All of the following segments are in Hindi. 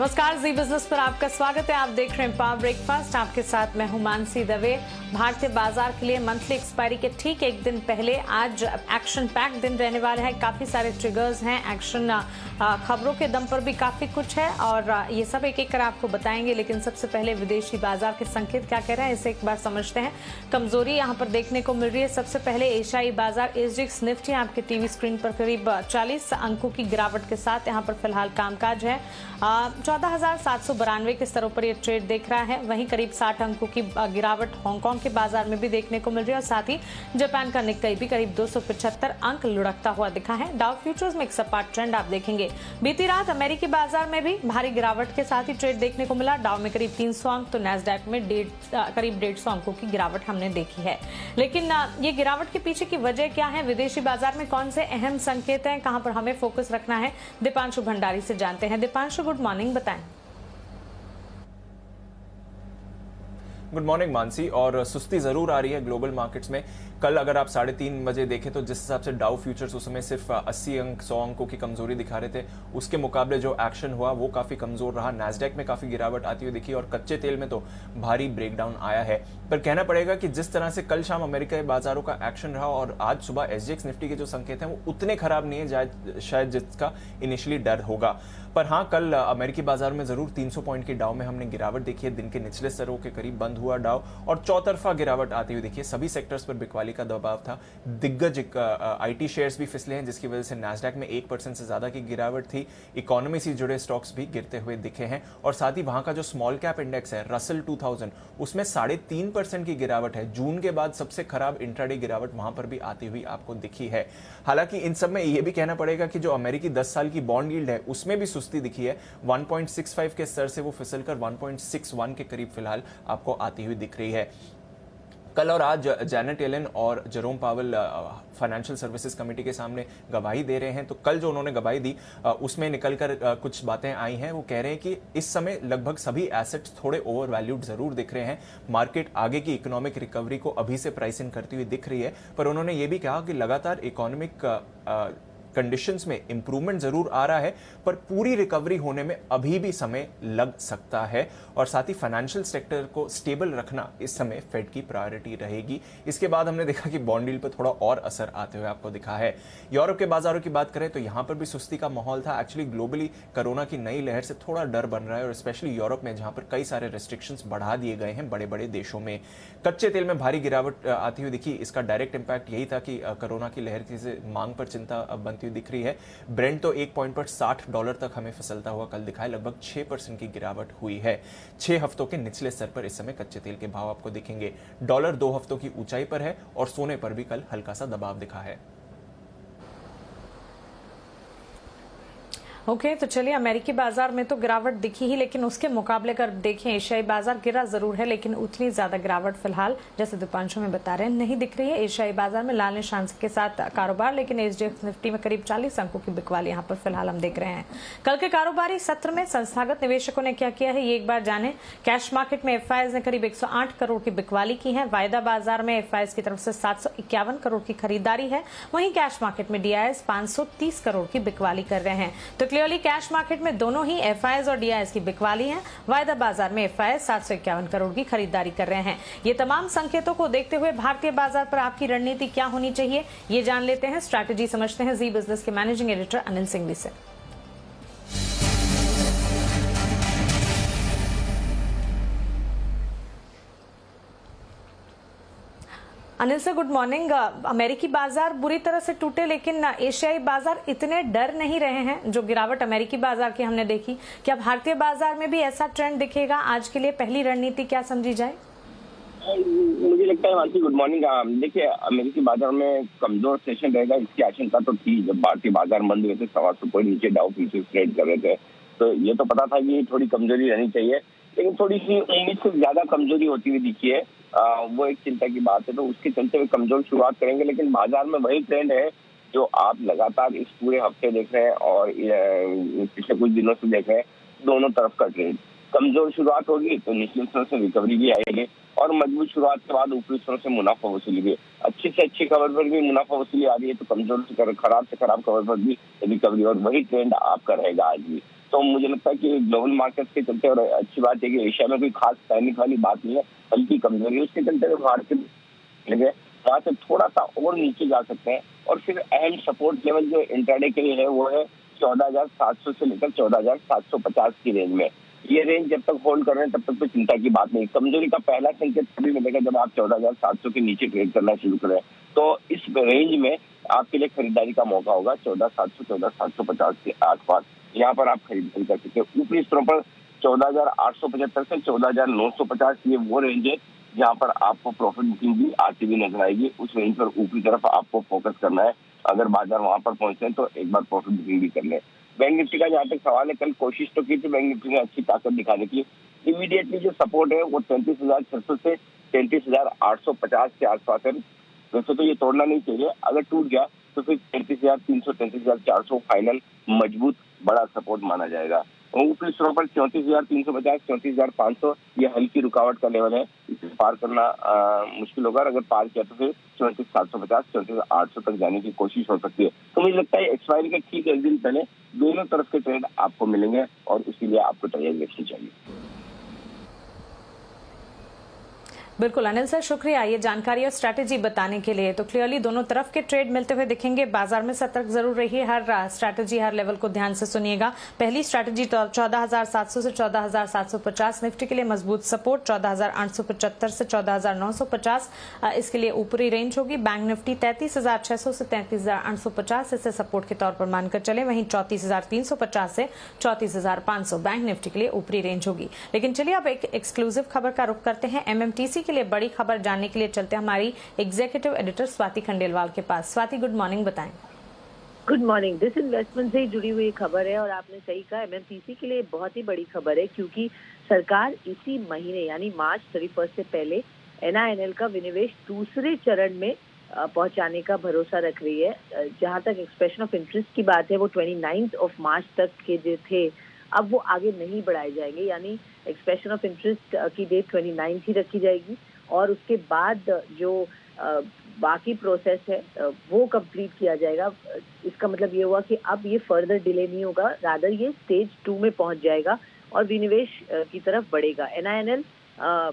नमस्कार, जी बिजनेस पर आपका स्वागत है। आप देख रहे हैं पावर ब्रेकफास्ट। आपके साथ मैं हूं मानसी दवे। भारतीय बाजार के लिए मंथली एक्सपायरी के ठीक एक दिन पहले आज एक्शन पैक दिन रहने वाले हैं। काफी सारे ट्रिगर्स हैं, एक्शन खबरों के दम पर भी काफी कुछ है और ये सब एक एक कर आपको बताएंगे। लेकिन सबसे पहले विदेशी बाजार के संकेत क्या कह रहे हैं, इसे एक बार समझते हैं। कमजोरी यहाँ पर देखने को मिल रही है। सबसे पहले एशियाई बाजार एसजीएक्स निफ्टी आपके टीवी स्क्रीन पर करीब 40 अंकों की गिरावट के साथ यहाँ पर फिलहाल कामकाज है। 14,792 के स्तरों पर यह ट्रेड देख रहा है। वहीं करीब 60 अंकों की गिरावट हांगकांग के बाजार में भी देखने को मिल रही है और साथ ही जापान का निक्केई भी करीब 275 अंक लुढ़कता हुआ दिखा है। डाउ फ्यूचर्स में एक सपाट ट्रेंड आप देखेंगे। बीती रात अमेरिकी बाजार में भी भारी गिरावट के साथ ही ट्रेड देखने को मिला। डाउ में करीब 300 अंक तो नैस्डैक में करीब 150 अंकों की गिरावट हमने देखी है। लेकिन ये गिरावट के पीछे की वजह क्या है, विदेशी बाजार में कौन से अहम संकेत हैं, कहां पर हमें फोकस रखना है, दीपांशु भंडारी से जानते हैं। दीपांशु, गुड मॉर्निंग, बताएं। Good morning Mansi. और सुस्ती जरूर आ रही है ग्लोबल मार्केट्स में। कल अगर आप 3:30 बजे देखें तो जिस हिसाब से डाउ फ्यूचर्स उस समय सिर्फ 80 अंक 100 अंकों की कमजोरी दिखा रहे थे, उसके मुकाबले जो एक्शन हुआ वो काफी कमजोर रहा। नैस्डैक में काफी गिरावट आती हुई दिखी और कच्चे तेल में तो भारी ब्रेकडाउन आया है। पर कहना पड़ेगा कि जिस तरह से कल शाम अमेरिका के बाजारों का एक्शन रहा और आज सुबह एसजीएक्स निफ्टी के जो संकेत हैं वो उतने खराब नहीं है शायद जिसका इनिशियली डर होगा। पर हाँ, कल अमेरिकी बाजार में जरूर 300 पॉइंट की डाउ में हमने गिरावट देखी है। दिन के निचले स्तरों के करीब बंद हुआ डाउ और चौतरफा गिरावट आती हुई देखिए। सभी सेक्टर्स पर बिकवाली का दबाव था। दिग्गज आईटी शेयर्स भी फिसले हैं, जिसकी वजह से नैस्डैक में 1% से ज्यादा की गिरावट थी। इकोनॉमी से जुड़े स्टॉक्स भी गिरते हुए दिखे हैं और साथ ही वहां का जो स्मॉल कैप इंडेक्स है रसल 2000, उसमें 3.5% की गिरावट है। जून के बाद सबसे खराब इंट्राडे गिरावट वहां पर भी आती हुई आपको दिखी है। हालांकि इन सब में यह भी कहना पड़ेगा कि जो अमेरिकी 10 साल की बॉन्ड यील्ड है उसमें भी सुस्ती दिखी है। 1.65 के स्तर से वो फिसलकर 1.61 के करीब फिलहाल आपको आती हुई दिख रही है। कल और आज जैनेट येलेन और Jerome Powell financial services committee के सामने गवाही दे रहे हैं। तो कल जो उन्होंने गवाही दी उसमें निकलकर कुछ बातें आई हैं। वो कह रहे हैं कि इस समय लगभग सभी एसेट्स थोड़े ओवर वैल्यूड जरूर दिख रहे हैं। मार्केट आगे की इकोनॉमिक रिकवरी को अभी से प्राइस इन करती हुई दिख रही है। पर उन्होंने ये भी कहा कि लगातार इकोनॉमिक कंडीशंस में इंप्रूवमेंट जरूर आ रहा है, पर पूरी रिकवरी होने में अभी भी समय लग सकता है। और साथ ही फाइनेंशियल सेक्टर को स्टेबल रखना इस समय फेड की प्रायोरिटी रहेगी। इसके बाद हमने देखा कि बॉन्ड डील पर थोड़ा और असर आते हुए आपको दिखा है। यूरोप के बाजारों की बात करें तो यहां पर भी सुस्ती का माहौल था। एक्चुअली ग्लोबली कोरोना की नई लहर से थोड़ा डर बन रहा है और स्पेशली यूरोप में, जहां पर कई सारे रेस्ट्रिक्शंस बढ़ा दिए गए हैं बड़े बड़े देशों में। कच्चे तेल में भारी गिरावट आती हुई दिखी। इसका डायरेक्ट इंपैक्ट यही था कि कोरोना की लहर की मांग पर चिंता बनती दिख रही है। ब्रेंट तो एक पॉइंट पर $60 तक हमें फिसलता हुआ कल दिखा है। लगभग 6% की गिरावट हुई है। 6 हफ्तों के निचले स्तर पर इस समय कच्चे तेल के भाव आपको दिखेंगे। डॉलर 2 हफ्तों की ऊंचाई पर है और सोने पर भी कल हल्का सा दबाव दिखा है। ओके, तो चलिए, अमेरिकी बाजार में तो गिरावट दिखी ही, लेकिन उसके मुकाबले अगर देखें एशियाई बाजार गिरा जरूर है, लेकिन उतनी ज्यादा गिरावट फिलहाल जैसे दीपांशु में बता रहे हैं नहीं दिख रही है। एशियाई बाजार में लाल निशान के साथ कारोबार, लेकिन एसजीएक्स निफ्टी में करीब 40 अंकों की बिकवाली यहाँ पर फिलहाल हम देख रहे हैं। कल के कारोबारी सत्र में संस्थागत निवेशकों ने क्या किया है ये एक बार जाने। कैश मार्केट में एफआईआईज ने करीब 108 करोड़ की बिकवाली की है। वायदा बाजार में एफआईआईज की तरफ से 751 करोड़ की खरीदारी है। वहीं कैश मार्केट में डीआईएस 530 करोड़ की बिकवाली कर रहे हैं। तो क्लियरली कैश मार्केट में दोनों ही एफआईआईज और डीआईएस की बिकवाली है। वायदा बाजार में एफआईआईज 751 करोड़ की खरीदारी कर रहे हैं। ये तमाम संकेतों को देखते हुए भारतीय बाजार पर आपकी रणनीति क्या होनी चाहिए, ये जान लेते हैं, स्ट्रैटेजी समझते हैं जी बिजनेस के मैनेजिंग एडिटर अनिल सिंघवी से। Anil sir, good morning. अमेरिकी बाजार बुरी तरह से टूटे, लेकिन एशियाई बाजार इतने डर नहीं रहे हैं जो गिरावट अमेरिकी बाजार की हमने देखी। क्या भारतीय बाजार में भी ऐसा ट्रेंड दिखेगा? आज के लिए पहली रणनीति क्या समझी जाए? मुझे लगता है मानसी, गुड मॉर्निंग। देखिए, अमेरिकी बाजार में कमजोर सेशन रहेगा इसकी आशंका तो थी। जब भारतीय बाजार मंद हुए थे, 125 पॉइंट नीचे डाउ फ्यूचर्स ट्रेड कर रहे थे, तो ये तो पता था कि थोड़ी कमजोरी रहनी चाहिए, लेकिन थोड़ी सी उम्मीद से ज्यादा कमजोरी होती हुई दिखी है। वो एक चिंता की बात है। तो उसके चलते हुए कमजोर शुरुआत करेंगे, लेकिन बाजार में वही ट्रेंड है जो आप लगातार इस पूरे हफ्ते देख रहे हैं और पिछले कुछ दिनों से देख रहे हैं। दोनों तरफ का ट्रेंड, कमजोर शुरुआत होगी तो निचले स्तर से रिकवरी भी आएगी और मजबूत शुरुआत के बाद ऊपरी स्तरों से मुनाफा वसूली भी। अच्छी से अच्छी खबर पर भी मुनाफा वसूली आ रही है, तो कमजोर से खराब खबर पर भी रिकवरी, और वही ट्रेंड आपका रहेगा आज भी। तो मुझे लगता है कि ग्लोबल मार्केट के चलते, और अच्छी बात है कि एशिया में कोई खास पैनिक वाली बात नहीं है, हल्की कमजोरी है, उसके चलते हुए भारत लगे वहां से थोड़ा सा और नीचे जा सकते हैं। और फिर अहम सपोर्ट लेवल जो इंट्राडे के लिए है वो है 14,700 से लेकर 14,750 की रेंज में। ये रेंज जब तक होल्ड कर रहे हैं तब तक तो चिंता की बात नहीं। कमजोरी का पहला संकेत तभी मिलेगा जब आप 14,700 के नीचे ट्रेड करना शुरू करें। तो इस रेंज में आपके लिए खरीदारी का मौका होगा 14,700 14,750 के आसपास। यहाँ पर आप खरीदारी कर सकते हैं। ऊपरी स्तरों पर 14,875 से 14,950 ये वो रेंज है जहाँ पर आपको प्रॉफिट बुकिंग भी आती हुई नजर आएगी। उस रेंज पर ऊपरी तरफ आपको फोकस करना है। अगर बाजार वहां पर पहुंचे तो एक बार प्रॉफिट बुकिंग भी कर ले। बैंक निफ्टी का जहाँ तक सवाल है, कल कोशिश तो की थी बैंक निफ्टी ने अच्छी ताकत दिखाने की। इमीडिएटली जो सपोर्ट है वो 33,600 से 33,850 के आसपास है। वैसे तो ये तोड़ना नहीं चाहिए, अगर टूट गया तो फिर 33,300 33,400 फाइनल मजबूत बड़ा सपोर्ट माना जाएगा। ऊपरी स्तरों पर 34,350 34,500 ये हल्की रुकावट का लेवल है, इसे पार करना मुश्किल होगा। अगर पार किया तो फिर 34,750 34,800 तक जाने की कोशिश हो सकती है। तो मुझे लगता है एक्सपायरी के ठीक एक दिन पहले दोनों तरफ के ट्रेड आपको मिलेंगे और उसके लिए आपको तैयारी रखनी चाहिए। बिल्कुल अनिल सर, शुक्रिया ये जानकारी और स्ट्रैटेजी बताने के लिए। तो क्लियरली दोनों तरफ के ट्रेड मिलते हुए दिखेंगे। बाजार में सतर्क जरूर रहिए, हर स्ट्रैटेजी हर लेवल को ध्यान से सुनिएगा। पहली स्ट्रैटेजी 14,700 से 14,750 निफ्टी के लिए मजबूत सपोर्ट, 14,875 से 14,950 इसके लिए ऊपरी रेंज होगी। बैंक निफ्टी 33,600 से 33,850 इसे सपोर्ट के तौर पर मानकर चले। वहीं 34,350 से 34,500 बैंक निफ्टी के लिए ऊपरी रेंज होगी। लेकिन चलिए अब एक एक्सक्लूसिव खबर का रुख करते हैं। एमएमटीसी के लिए बड़ी खबर जानने के लिए चलते हैं हमारी एग्जीक्यूटिव एडिटर स्वाति खंडेलवाल के पास। स्वाति, गुड मॉर्निंग, बताएं। Good morning. डिसइन्वेस्टमेंट से जुड़ी हुई खबर है और आपने सही कहा, एमएमटीसी के लिए बहुत ही बड़ी खबर है क्योंकि सरकार इसी महीने यानी मार्च 31 से पहले एनआईएनएल का विनिवेश दूसरे चरण में पहुंचाने का भरोसा रख रही है। जहां तक एक्सप्रेशन ऑफ इंटरेस्ट की बात है वो 29 मार्च तक के जो थे अब वो आगे नहीं बढ़ाए जाएंगे, यानी एक्सप्रेशन ऑफ इंटरेस्ट की डेट 29 ही रखी जाएगी और उसके बाद जो बाकी प्रोसेस है वो कंप्लीट किया जाएगा। इसका मतलब ये हुआ कि अब ये फर्दर डिले नहीं होगा, रादर ये स्टेज 2 में पहुंच जाएगा और विनिवेश की तरफ बढ़ेगा। एनआईएनएल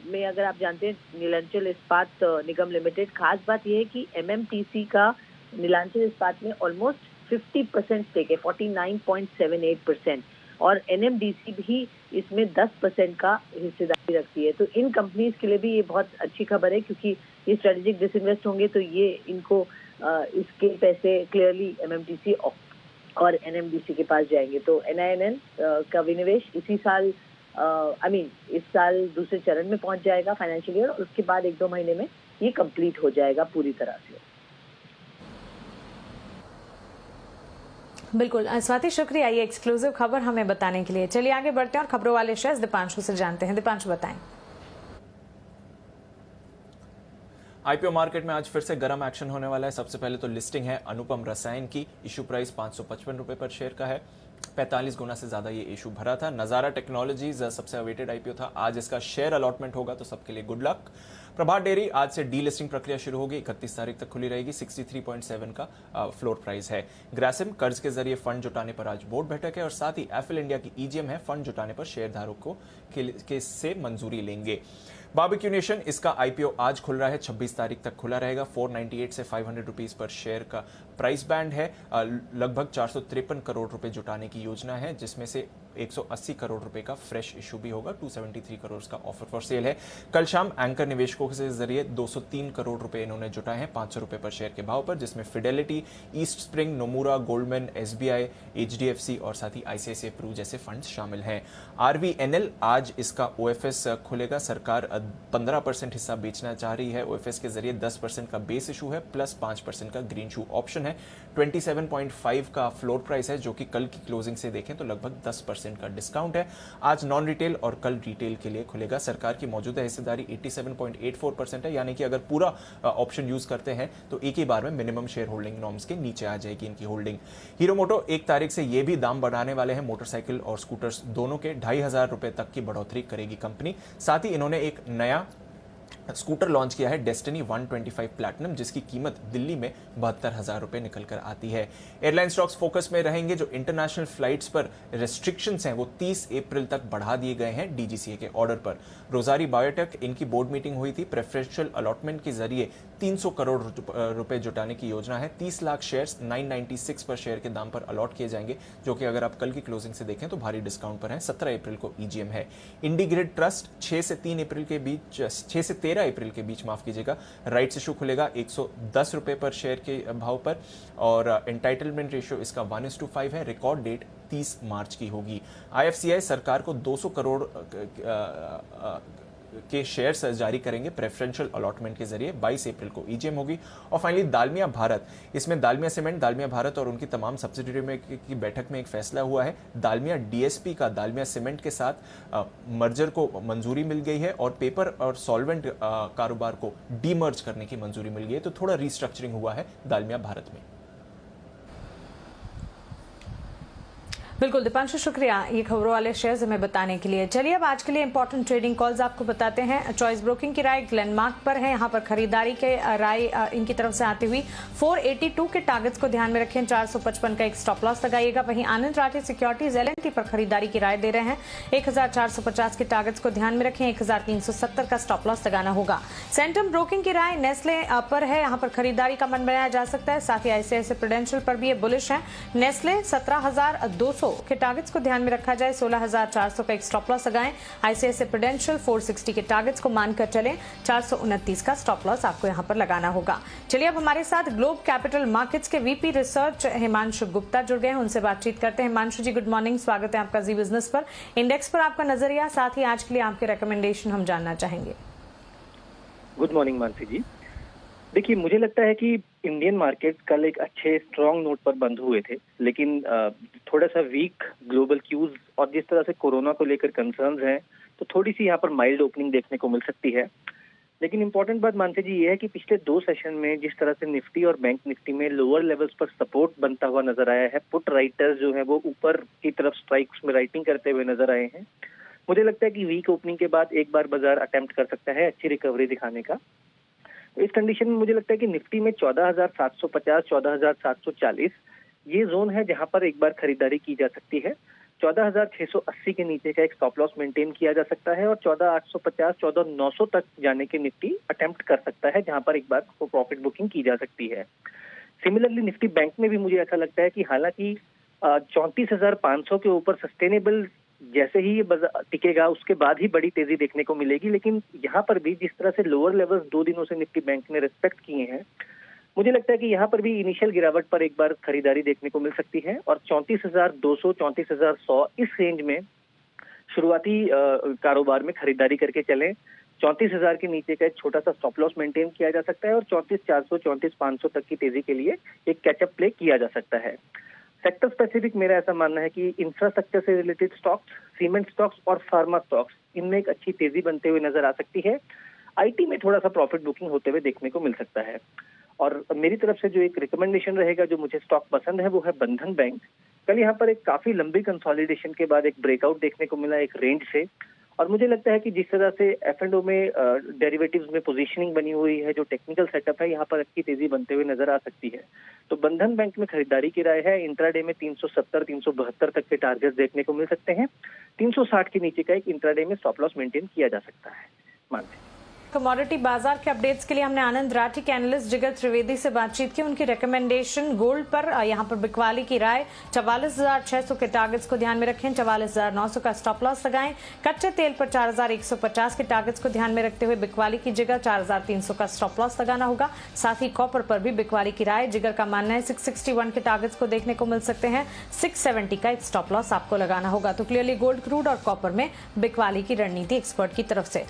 में अगर आप जानते हैं नीलांचल इस्पात निगम लिमिटेड, खास बात यह है कि एमएमटीसी का नीलांचल इस्पात में ऑलमोस्ट 50% स्टेक है, 49.78%, और एनएमडीसी भी इसमें 10% का हिस्सेदारी रखती है। तो इन कंपनीज के लिए भी ये बहुत अच्छी खबर है क्योंकि ये स्ट्रेटेजिक डिसइन्वेस्ट होंगे तो ये इनको इसके पैसे क्लियरली एमएमटीसी और एनएमडीसी के पास जाएंगे। तो एनआईएनएल का विनिवेश इसी साल इस साल दूसरे चरण में पहुंच जाएगा फाइनेंशियल ईयर, और उसके बाद 1-2 महीने में ये कंप्लीट हो जाएगा पूरी तरह से। बिल्कुल स्वाति, शुक्रिया ये एक्सक्लूसिव खबर हमें बताने के लिए। चलिए आगे बढ़ते हैं और खबरों वाले शेयर्स दीपांशु से जानते हैं। दीपांशु, बताएं। आईपीओ मार्केट में आज फिर से गर्म एक्शन होने वाला है। सबसे पहले तो लिस्टिंग है अनुपम रसायन की। इशू प्राइस 555 रुपए पर शेयर का है। 45 गुना से ज्यादा ये इशू भरा था। नजारा टेक्नोलॉजीज सबसे अवेटेड आईपीओ था। आज इसका शेयर अलॉटमेंट होगा तो सबके लिए गुड लक। प्रभात डेयरी आज से डी लिस्टिंग प्रक्रिया शुरू होगी, 31 तारीख तक खुली रहेगी। 63.7 का फ्लोर प्राइस है। ग्रासिम कर्ज के जरिए फंड जुटाने पर आज बोर्ड बैठक है और साथ ही एफिल इंडिया की ईजीएम है, फंड जुटाने पर शेयरधारकों के से मंजूरी लेंगे। बारबेक्यू नेशन, इसका आईपीओ आज खुल रहा है, 26 तारीख तक खुला रहेगा। 498 से 500 रुपीज पर शेयर का प्राइस बैंड है। लगभग 453 करोड़ रुपए जुटाने की योजना है, जिसमें से 180 करोड़ रुपए का फ्रेश इशू भी होगा। 273 करोड़ का ऑफर फॉर सेल है। कल शाम एंकर निवेशकों के जरिए 203 करोड़ रुपए इन्होंने जुटाए हैं 500 रुपए पर शेयर के भाव पर, जिसमें Fidelity, east spring, Nomura, Goldman, SBI, HDFC और साथ ही आईसीआईसीआई प्रू जैसे फंड्स शामिल हैं। आरवीएनएल, आज इसका ओएफएस खुलेगा। सरकार 15% हिस्सा बेचना चाह रही है। ओएफएस के जरिए 10% का बेस इशू है प्लस 5% का ग्रीन शू ऑप्शन है। 27.5 का फ्लोर प्राइस है, जो कि कल की क्लोजिंग से देखें तो लगभग 10% का डिस्काउंट है। आज नॉन रिटेल और कल रिटेल के लिए खुलेगा। सरकार की मौजूदा हिस्सेदारी 87.84% है, यानी कि अगर पूरा ऑप्शन यूज करते हैं तो एक ही बार में मिनिमम शेयर होल्डिंग नॉर्म्स के नीचे आ जाएगी इनकी होल्डिंग। हीरो मोटो 1 तारीख से ये भी दाम बढ़ाने वाले हैं। मोटरसाइकिल और स्कूटर्स दोनों के 2,500 रुपए तक की बढ़ोतरी करेगी कंपनी। साथ ही इन्होंने एक नया स्कूटर लॉन्च किया है डेस्टिनी 125 प्लैटिनम, जिसकी कीमत दिल्ली में 72,000 रुपए निकल कर आती है। एयरलाइन स्टॉक्स फोकस में रहेंगे। जो इंटरनेशनल फ्लाइट्स पर रेस्ट्रिक्शंस हैं वो 30 अप्रैल तक बढ़ा दिए गए हैं डीजीसीए के ऑर्डर पर। रोजारी बायोटेक, इनकी बोर्ड मीटिंग हुई थी। प्रेफरेंशियल अलॉटमेंट के जरिए 300 करोड़ रुपए जुटाने की योजना है। 30 लाख शेयर्स 996 पर शेयर के दाम पर अलॉट किए जाएंगे, जो कि अगर आप कल की क्लोजिंग से देखें तो भारी डिस्काउंट पर है। 17 अप्रैल को ईजीएम है। इंडीग्रिड ट्रस्ट 6 से 13 अप्रैल के बीच माफ कीजिएगा, राइट्स इशू खुलेगा 110 रुपए पर शेयर के भाव पर, और एंटाइटलमेंट रेशियो इसका 1:5 है। रिकॉर्ड डेट 30 मार्च की होगी। आईएफसीआई सरकार को 200 करोड़ के शेयर्स जारी करेंगे प्रेफरेंशियल अलॉटमेंट के जरिए। 22 अप्रैल को ईजीएम होगी। और फाइनली दालमिया भारत, इसमें दालमिया सीमेंट, दालमिया भारत और उनकी तमाम सब्सिडरी में की बैठक में एक फैसला हुआ है। दालमिया डीएसपी का दालमिया सीमेंट के साथ मर्जर को मंजूरी मिल गई है और पेपर और सॉल्वेंट कारोबार को डीमर्ज करने की मंजूरी मिल गई है। तो थोड़ा रिस्ट्रक्चरिंग हुआ है दालमिया भारत में। बिल्कुल दीपांशु, शुक्रिया ये खबरों वाले शेयर्स हमें बताने के लिए। चलिए अब आज के लिए इंपॉर्टेंट ट्रेडिंग कॉल्स आपको बताते हैं। चॉइस ब्रोकिंग की राय ग्लेनमार्क पर है, यहाँ पर खरीदारी के राय इनकी तरफ से आती हुई 482 के टारगेट्स को ध्यान में रखें। 455 का एक स्टॉप लॉस लगाइएगा। वहीं आनंद राठी सिक्योरिटीज एल&टी पर खरीदारी की राय दे रहे हैं। 1450 के टारगेट्स को ध्यान में रखें। 1370 का स्टॉप लॉस लगाना होगा। सेंटम ब्रोकिंग की राय नेस्ले पर है, यहाँ पर खरीदारी का मन बनाया जा सकता है। साथ ही आईसीआईसीआई प्रूडेंशियल पर भी ये बुलिश है। नेस्ले 17,200 के टारगेट्स को ध्यान में रखा जाए। 16,400 का एक स्टॉप लॉस लगाएं। आईसीआईसीआई प्रूडेंशियल 460 के टारगेट्स को मानकर चलें। 429 का स्टॉप लॉस आपको यहां पर लगाना होगा। चलिए अब हमारे साथ ग्लोब कैपिटल मार्केट्स के वीपी रिसर्च हिमांशु गुप्ता जुड़ गए हैं, उनसे बातचीत करते हैं। हिमांशु जी, गुड मॉर्निंग, स्वागत है आपका जी बिजनेस पर। इंडेक्स पर आपका नजरिया, साथ ही आज के लिए आपके रिकमेंडेशन हम जानना चाहेंगे। गुड मॉर्निंग मानसी जी। देखिए, मुझे लगता है कि इंडियन मार्केट कल एक अच्छे स्ट्रॉन्ग नोट पर बंद हुए थे, लेकिन थोड़ा सा वीक ग्लोबल क्यूज और जिस तरह से कोरोना को लेकर कंसर्न्स हैं, तो थोड़ी सी यहाँ पर माइल्ड ओपनिंग देखने को मिल सकती है। लेकिन इंपॉर्टेंट बात मानते जी ये है कि पिछले 2 सेशन में जिस तरह से निफ्टी और बैंक निफ्टी में लोअर लेवल्स पर सपोर्ट बनता हुआ नजर आया है, पुट राइटर्स जो है वो ऊपर की तरफ स्ट्राइक्स में राइटिंग करते हुए नजर आए हैं। मुझे लगता है कि वीक ओपनिंग के बाद एक बार बाजार अटेम्प्ट कर सकता है अच्छी रिकवरी दिखाने का। इस कंडीशन में मुझे लगता है कि निफ्टी में 14,750, 14,740 ये जोन है जहां पर एक बार खरीदारी की जा सकती है। 14,680 के नीचे का एक स्टॉप लॉस मेंटेन किया जा सकता है और 14,850, 14,900 तक जाने के निफ्टी अटेम्प्ट कर सकता है, जहां पर एक बार प्रॉफिट बुकिंग की जा सकती है। सिमिलरली निफ्टी बैंक में भी मुझे ऐसा लगता है कि हालांकि 34,500 के ऊपर सस्टेनेबल जैसे ही ये टिकेगा उसके बाद ही बड़ी तेजी देखने को मिलेगी, लेकिन यहाँ पर भी जिस तरह से लोअर लेवल्स 2 दिनों से निफ्टी बैंक ने रिस्पेक्ट किए हैं, मुझे लगता है कि यहाँ पर भी इनिशियल गिरावट पर एक बार खरीदारी देखने को मिल सकती है और 34,200, 34,100 इस रेंज में शुरुआती कारोबार में खरीदारी करके चलें। 34,000 के नीचे का एक छोटा सा स्टॉप लॉस मेंटेन किया जा सकता है और 34,400, 34,500 तक की तेजी के लिए एक कैचअप प्ले किया जा सकता है। सेक्टर स्पेसिफिक मेरा ऐसा मानना है कि इंफ्रास्ट्रक्चर से रिलेटेड स्टॉक्स, सीमेंट स्टॉक्स और फार्मा स्टॉक्स, इनमें एक अच्छी तेजी बनते हुए नजर आ सकती है। आईटी में थोड़ा सा प्रॉफिट बुकिंग होते हुए देखने को मिल सकता है। और मेरी तरफ से जो एक रिकमेंडेशन रहेगा, जो मुझे स्टॉक पसंद है, वो है बंधन बैंक। कल यहाँ पर एक काफी लंबी कंसोलिडेशन के बाद एक ब्रेकआउट देखने को मिला एक रेंज से, और मुझे लगता है कि जिस तरह से F&O में डेरिवेटिव्स में पोजीशनिंग बनी हुई है, जो टेक्निकल सेटअप है, यहाँ पर अच्छी तेजी बनते हुए नजर आ सकती है। तो बंधन बैंक में खरीदारी की राय है। इंट्राडे में 370, 372 तक के टारगेट देखने को मिल सकते हैं। 360 के नीचे का एक इंट्राडे में स्टॉप लॉस मेंटेन किया जा सकता है। मानते कमोडिटी बाजार के अपडेट्स के लिए हमने आनंद राठी के एनालिस्ट जिगर त्रिवेदी से बातचीत की। उनकी रिकमेंडेशन गोल्ड पर यहाँ पर बिकवाली की राय 44,600 के टारगेट्स को ध्यान में रखें। 44,900 का स्टॉप लॉस लगाएं। कच्चे तेल पर 4,150 के टारगेट्स को ध्यान में रखते हुए बिकवाली की जिगर 4,300 का स्टॉप लॉस लगाना होगा। साथ ही कॉपर पर भी बिकवाली की राय, जिगर का मानना है 661 के टारगेट्स को देखने को मिल सकते हैं। 670 का एक स्टॉप लॉस आपको लगाना होगा। तो क्लियरली गोल्ड, क्रूड और कॉपर में बिकवाली की रणनीति एक्सपर्ट की तरफ से।